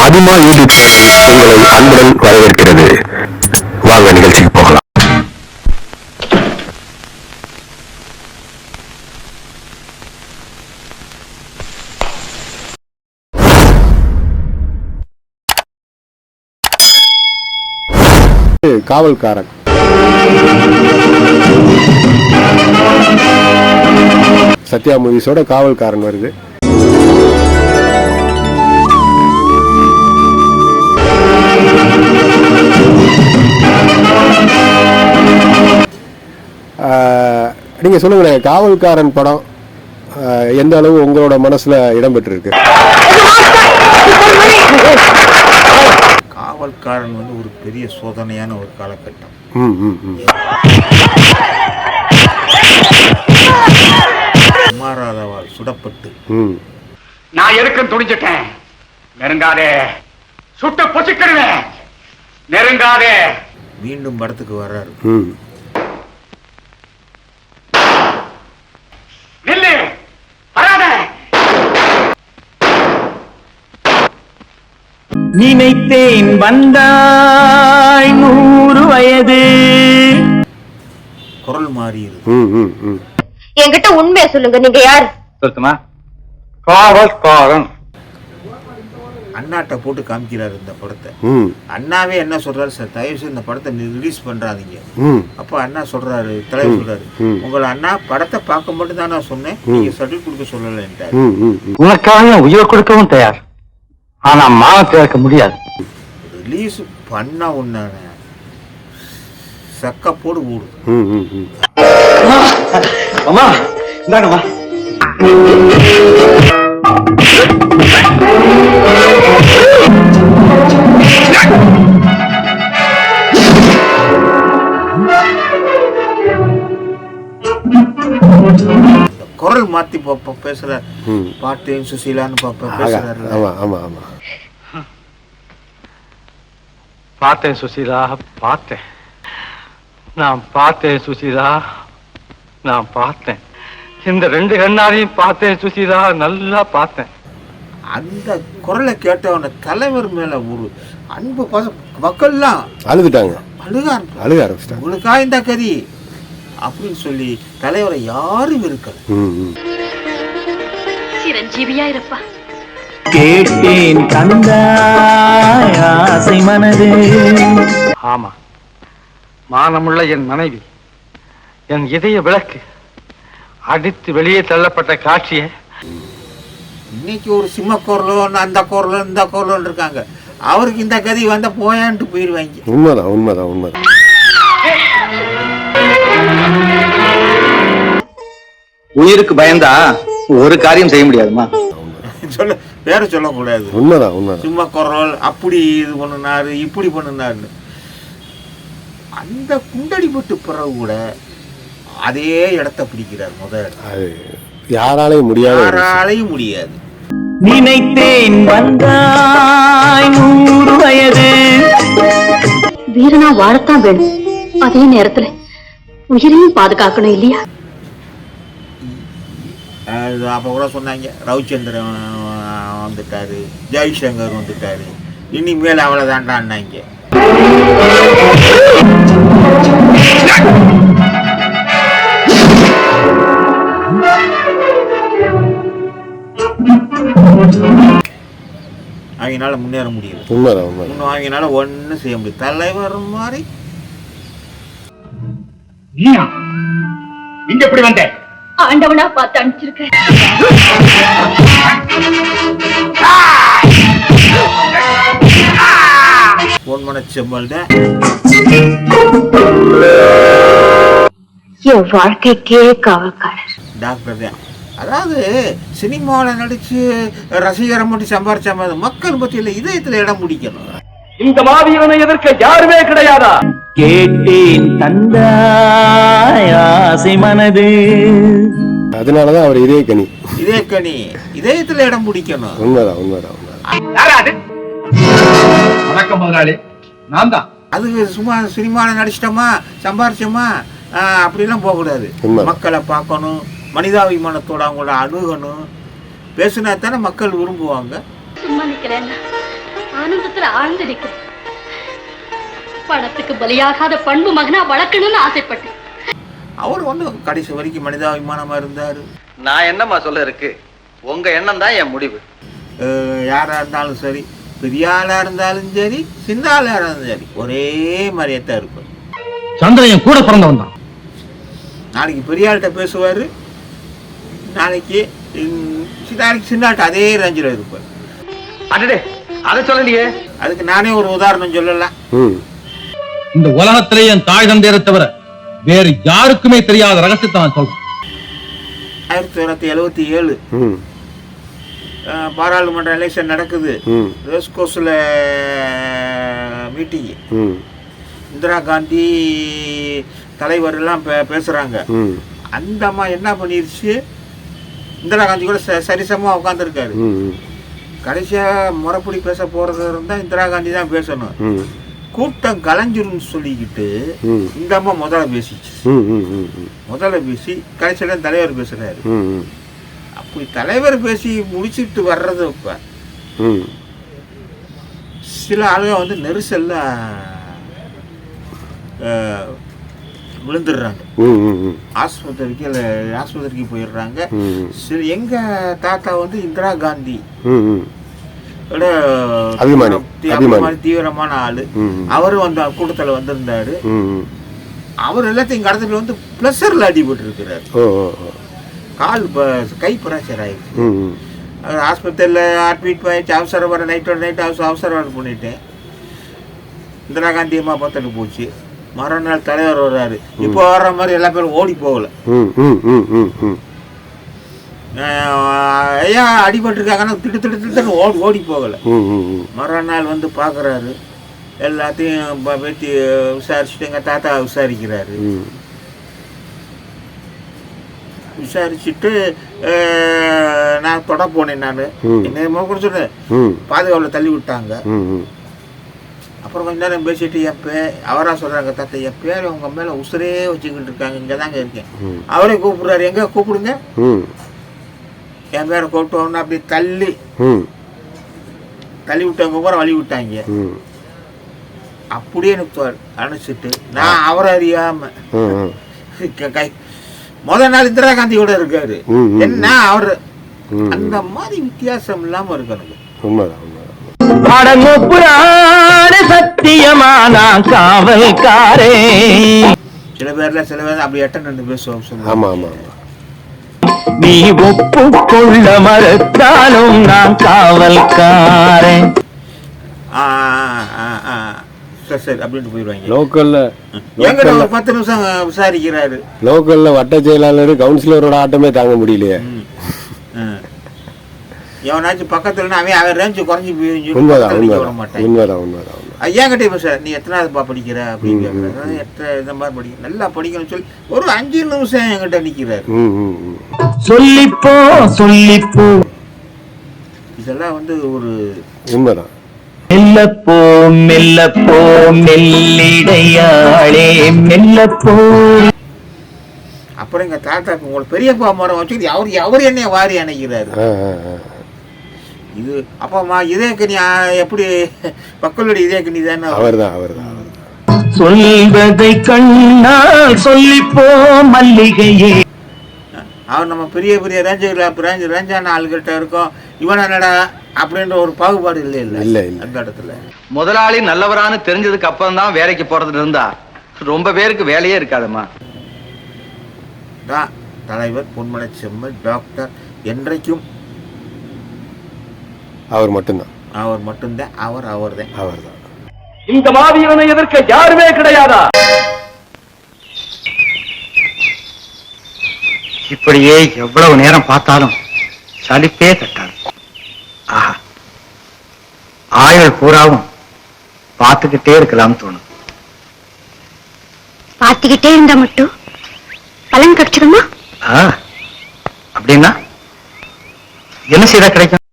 அதிமா YouTube உங்களை அன்புடன் வரவேற்கிறது. வாங்க நிகழ்ச்சிக்கு போகலாம். காவல்காரன் சத்யா மூவிஸோட காவல்காரன் வருது. நீங்க சொல்லுங்களேன், காவல்காரன் படம் எந்த அளவு உங்களோட மனசுல இடம்பெற்றிருக்கு? காவல்காரன் ஒரு பெரிய சோதனையான ஒரு காலகட்டம். குமாராதவால் சுடப்பட்டு நான் எதுக்கும் துணிஞ்சிட்டேன். நெருங்காதே, சுட்டு பொசுக்கிடுவேன், நெருங்காதே. மீண்டும் படத்துக்கு வர்றாரு. நில்லு, வராத. நினைத்தேன் வந்தாய் 100 வயது. குரல் மாறியது. என்கிட்ட உண்மையை சொல்லுங்க, நீங்க யார்? சொல்லுமா? காவல்காரன். அண்ணாட்ட போட்டு காமிக்கிறாரு இந்த படத்தை. அண்ணாவே என்ன சொல்றாரு, சார் தயவு செய்து இந்த படத்தை ரிலீஸ் பண்றாதீங்க. அப்ப அண்ணா சொல்றாரு, தலைவர் சொல்றாரு, உங்களை அண்ணா படத்தை பார்க்க மட்டும் தான் நான் சொன்னேன், நீங்க சர்டிஃபிகேட் கொடுக்க சொல்லல. உனக்காக உயிர் கொடுக்கவும் தயார், ஆனா மானத்தை இருக்க முடியாது. ரிலீஸ் பண்ண உன்ன சக்க போடு போடு. அம்மா இந்தாங்கம்மா. குரல் மாத்தி பேசுற பாட்டேன் சுசீலான்னு பேசுறாரு. பார்த்தேன் சுசீலா, பார்த்தேன், நான் பார்த்தேன் சுசீலா, நான் பார்த்தேன், இந்த 2 கண்ணாரையும் பார்த்தேன் சுசீலா, நல்லா பார்த்தேன். அந்த குரலை கேட்டவன தலைவர் மேல ஒரு அன்பு மக்கள்லாம் அழுதுட்டாங்க, அழுக ஆரம்பிச்சிட்டாங்க. உங்களுக்கா இந்த கதி அப்படின்னு சொல்லி தலைவரை யாரும் இருக்கல. சிரஞ்சீவியா இருப்பா. கேட்டேன் தந்தாய் ஆசை மனது. ஆமா, மானமுள்ள என் மனைவி, என் இதய விளக்கு அடித்து வெளியே தள்ளப்பட்ட காட்சியை இன்னைக்கு ஒரு சிம்ம குரலோ அந்த குரலோ இந்த குரலோ இருக்காங்க. அவருக்கு இந்த கதி வந்தா போயான்ட்டு போயிருவாங்க. உண்மைதான் உண்மைதான் உண்மைதான். உயிருக்கு பயந்தா ஒரு காரியம் செய்ய முடியாதுமா. சொல்ல வேற சொல்லக்கூடாது. உண்மைதான் உண்மைதான். சிம்ம குரல் அப்படி இது பண்ணுனாரு, இப்படி பண்ணுனாரு. அந்த குண்டடிப்பட்டு பிறகு கூட அதே இடத்த பிடிக்கிறார். முதல் யாராலையும் முடியாது, யாராலையும் முடியாது. நினைத்தேன் வந்தாய் 100 வயது. வீரனா வாழத்தான் வேணும், அதே நேரத்துல உயிரையும் பாதுகாக்கணும் இல்லையா? அப்ப கூட சொன்னாங்க, ரவிச்சந்திரன் வந்துட்டாரு, ஜெய்சங்கர் வந்துட்டாரு, இனிமேல் அவ்வளவுதான்டான்னாங்க. அவங்களால முன்னேற முடியல. இன்னும் அவங்களால ஒன்னும் செய்ய முடியும். தலைவர் மாதிரி இங்க எப்படி வந்த? ஆண்டவனா பார்த்து அனுப்பிச்சிருக்க. பொன்மன செம்மல் தான் என் வாழ்க்கைக்கே காவல்காரர். டாக்டர் தான். அதாவது சினிமாவில் நடிச்சு ரசிகரை மட்டும் சம்பாரிச்ச மக்கள் பத்தியில இதயத்துல இடம் பிடிக்கணும். இந்த மாவீரனை எதிர்க்க யாருமே கிடையாதா? கேட்டேன் தந்தாய் ஆசை மனது. அதனாலதான் அவர் இதே கனி இதயத்துல இடம் பிடிக்கணும். உண்மைதான் உண்மைதான். வணக்கம் முதலாளி, நான் தான். அதுக்கு சும்மா சினிமாவில் நடிச்சிட்டோமா சம்பாரிச்சோமா அப்படிலாம் போகக்கூடாது. மக்களை பார்க்கணும், மனிதாபிமானத்தோட அவங்களோட அணுகணும். பேசினா தானே மக்கள் விரும்புவாங்க. சும்மா நிக்கிறேன், ஆனந்தத்துல ஆழ்ந்து நிற்கிறேன். பணத்துக்கு பலியாகாத பண்பு மகனா வளர்க்கணும்னு ஆசைப்பட்டேன். அவர் ஒன்றும் கடைசி வரைக்கும் மனிதாபிமானமா இருந்தாரு. நான் என்னம்மா சொல்ல இருக்கு, உங்க எண்ணம் தான் என் முடிவு. யாரா இருந்தாலும் சரி, பெரிய ஆளா இருந்தாலும் சரி, சின்ன ஆளா இருந்தாலும் சரி, ஒரே மாதிரியே தான் இருப்பார். சந்திரன் கூட பிறந்தவன் தான். நாளைக்கு பெரிய ஆள்கிட்ட பேசுவாரு, நாளைக்கு சின்ன ஆள்கிட்ட அதே ரேஞ்சில் இருப்பார். அடடே, அதை சொல்லலையே. அதுக்கு நானே ஒரு உதாரணம் சொல்லலாம். இந்த உலகத்திலே என் தாய் தந்தையரை தவிர வேறு யாருக்குமே தெரியாத ரகசியத்தை நான் சொல்றேன். 1977 பாராளுமன்ற எலெக்ஷன் நடக்குது. ரேஸ்கோர்ஸ்ல மீட்டிங். இந்திரா காந்தி தலைவர் எல்லாம் பேசுறாங்க. அந்த அம்மா என்ன பண்ணிருச்சு, இந்திரா காந்தி கூட சரிசமா உட்காந்துருக்காரு. கடைசியா முறைப்படி பேச போறது இருந்தா இந்திரா காந்தி தான் பேசணும். கூட்டம் கலைஞ்சிருன்னு சொல்லிக்கிட்டு இந்த அம்மா முதல்ல பேசிச்சு. முதல்ல பேசி கடைசியில தலைவர் பேசுறாரு. அப்படி தலைவர் பேசி முடிச்சுட்டு வர்றது இப்ப சில ஆளுங்க வந்து நெரிசல்ல விழுந்துடுறாங்க. ஆஸ்பத்திரிக்கு போயிடுறாங்க. எங்க தாத்தா வந்து இந்திரா காந்தி தீவிரமான ஆளு. அவரும் வந்து கூட்டத்துல வந்திருந்தாரு. அவர் எல்லாத்தையும் கடத்திட்டு வந்து பிளஸர்ல அடிபட்டு இருக்கிறாரு. கால் கை பிராக்சர் ஆயிடுச்சு. ஆஸ்பத்திரியில அட்மிட் பண்ணிட்டு அவசரம் வர நைட்டோட நைட் அவசரம் வர பண்ணிட்டேன். இந்திரா காந்தி அம்மா பார்த்துட்டு போச்சு. மறுநாள் தலைவர் வர்றாரு. இப்போ வர்ற மாதிரி எல்லா பேரும் ஓடி போகல. ஐயா அடிபட்டிருக்காங்கன்னா திட்டு ஓடி போகல. மறுநாள் வந்து பாக்குறாரு. எல்லாத்தையும் வெட்டி விசாரிச்சுட்டு எங்க தாத்தா விசாரிக்கிறாரு. விசாரிச்சுட்டு நான் தொட போனேன். நான் என்ன கூட சொன்னேன், பாதுகாப்புல தள்ளி விட்டாங்க. அப்புறம் கொஞ்ச நேரம் பேசிட்டு அவரா சொல்றாங்க, தாத்தா என் பேர் உங்க மேல உசுரே வச்சுக்கிட்டு இருக்காங்க, இங்கதாங்க இருக்கேன். அவரே கூப்பிடுறாரு, எங்க கூப்பிடுங்க. என் பேரை கூப்பிட்டோன்னு அப்படி தள்ளி விட்டவங்க கூட வழி விட்டாங்க. அப்படியே எனக்கு அனுப்பிச்சிட்டு நான் அவரை அறியாம முதல் நாள் இந்திரா காந்தி கூட இருக்காரு. என்ன அவரு அந்த மாதிரி வித்தியாசம் இல்லாம இருக்கணும். சில பேர்ல அப்படி எட்ட பேசுவோம். நீ ஒப்புக்கொள்ள மறுத்தாலும் நான் காவல்காரன். சரி அப்படின்ட்டு போயிடுவாங்க. லோக்கல்ல 10 நிமிஷம் விசாரிக்கிறாரு. லோக்கல்ல வட்ட செயலாளர் கவுன்சிலரோட ஆட்டமே தாங்க முடியலையே. எவனாச்சும் பக்கத்துல அவன் ரேஞ்சு குறைஞ்சி விட மாட்டேன். ஐயா கிட்டே பேச, நீ எத்தனாவதுப்பா படிக்கிற அப்படின்னு கேட்கறாரு. இந்த மாதிரி படிக்க நல்லா படிக்கணும்னு சொல்லி ஒரு 5 நிமிஷம் என்கிட்ட நிக்கிறாரு. சொல்லிப்போ இதெல்லாம் வந்து ஒரு உண்மைதான். மெல்லப்போ மெல்லிடையாளே மெல்லப்போ. அப்புறம் எங்க தாத்தாக்கு உங்களுக்கு பெரியப்பா மரம் வச்சுக்கிட்டு அவரு என்னைய வாரி அணைக்கிறாரு. இது அப்பா இதே கனி எப்படி மக்களுடைய இதே கனி தானே. அவர்தான் சொல்வதை கண்ணால் சொல்லிப்போ மல்லிகையே. அவர் நம்ம பெரிய பெரிய ரேஞ்சான ஆளுகிட்ட இருக்கோம். இவன் என்னடா அப்படின்ற ஒரு பாகுபாடு இல்லை அந்த இடத்துல. முதலாளி நல்லவரானு தெரிஞ்சதுக்கு அப்புறம் தான் வேலைக்கு போறதுல இருந்தா ரொம்ப பேருக்கு வேலையே இருக்காதம்மா. தலைவர் பொன்மலை செம்மல் டாக்டர் என்றைக்கும் அவர் மட்டும்தான். அவர்தான். இந்த மாவீரனை எதிர்க்க யாருமே கிடையாதா? இப்படியே எவ்வளவு நேரம் பார்த்தாலும் சலிப்பே தட்டாது. ஆஹா, ஆயுள் பூராவும் பார்த்துக்கிட்டே இருக்கலாம் தோணும். பார்த்துக்கிட்டே இருந்தா மட்டும் பலன் கிடைச்சிருமா? அப்படின்னா என்ன செய்தா கிடைக்கும்?